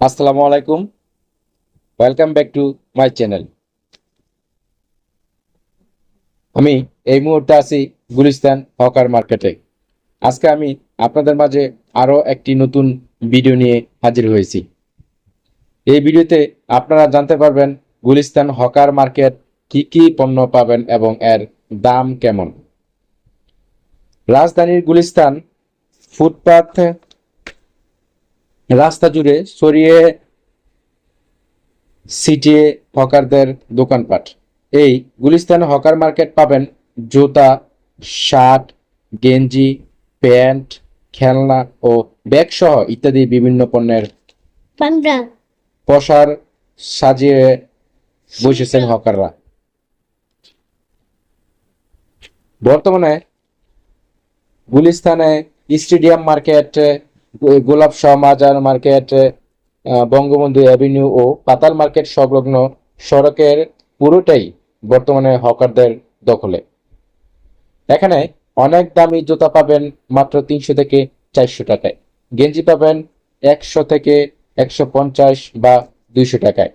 আসসালামু আলাইকুম। Welcome back to my channel. আমি এই মুহূর্তে আছি গুলিস্তান হকার মার্কেটে। আজকে আমি আপনাদের মাঝে আরো একটি নতুন ভিডিও নিয়ে হাজির হয়েছি। এই ভিডিওতে আপনারা জানতে পারবেন গুলিস্তান হকার মার্কেট কি কি পণ্য পাবেন এবং এর দাম কেমন। রাজধানীর গুলিস্তান ফুটপাথ রাস্তা জুড়ে ছড়িয়ে সিটিএ হকারদের দোকানপাট। এই গুলিস্তান হকার মার্কেট পাবেন জুতা, শার্ট, গেঞ্জি, প্যান্ট, খেলনা ও ব্যাগ সহ ইত্যাদি বিভিন্ন পণ্যের পসার সাজিয়ে বসেছেন হকাররা। বর্তমানে গুলিস্তানে স্টেডিয়াম মার্কেট, গোলাপ শাহ মাজার মার্কেট, বঙ্গবন্ধু অ্যাভিনিউ ও পাতাল মার্কেট সংলগ্ন সড়কের পুরোটাই বর্তমানে হকারদের দখলে। এখানে অনেক দামি জুতা পাবেন মাত্র 300 থেকে 400 টাকায়, গেঞ্জি পাবেন 100 থেকে 150 বা 200 টাকায়,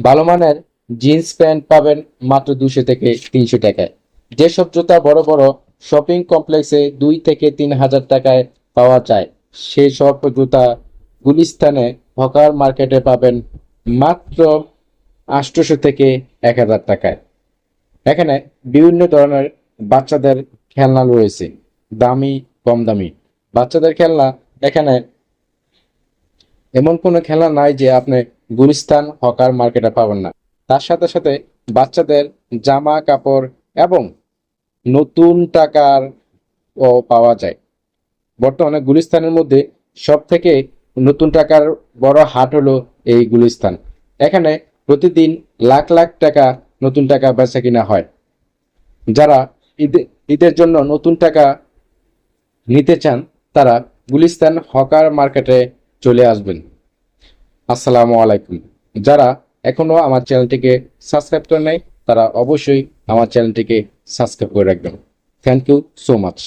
ভালো মানের জিন্স প্যান্ট পাবেন মাত্র 200 থেকে 300 টাকায়। যেসব জুতা বড় বড় শপিং কমপ্লেক্সে 2 থেকে 3,000 টাকায় পাওয়া যায়, সেসব জুতা গুলিস্তানে হকার মার্কেটে পাবেন মাত্র 800 থেকে 1,000 টাকায়। এখানে বিভিন্ন ধরনের বাচ্চাদের খেলনা রয়েছে, দামি কম দামি। বাচ্চাদের খেলনা এখানে এমন কোনো খেলনা নাই যে আপনি গুলিস্তান হকার মার্কেটে পাবেন না। তার সাথে সাথে বাচ্চাদের জামা কাপড় এবং নতুন টাকার ও পাওয়া যায়। বর্তমানে গুলিস্তানের মধ্যে সব থেকে নতুন টাকার বড় হাট হলো এই গুলিস্তান। এখানে প্রতিদিন লাখ লাখ টাকা নতুন টাকা বেচা কিনা হয়। যারা ঈদের জন্য নতুন টাকা নিতে চান তারা গুলিস্তান হকার মার্কেটে চলে আসবেন। আসসালামু আলাইকুম। যারা এখনো আমার চ্যানেলটিকে সাবস্ক্রাইব করে নাই তারা অবশ্যই আমার চ্যানেলটিকে সাবস্ক্রাইব করে রাখবেন। Thank you so much.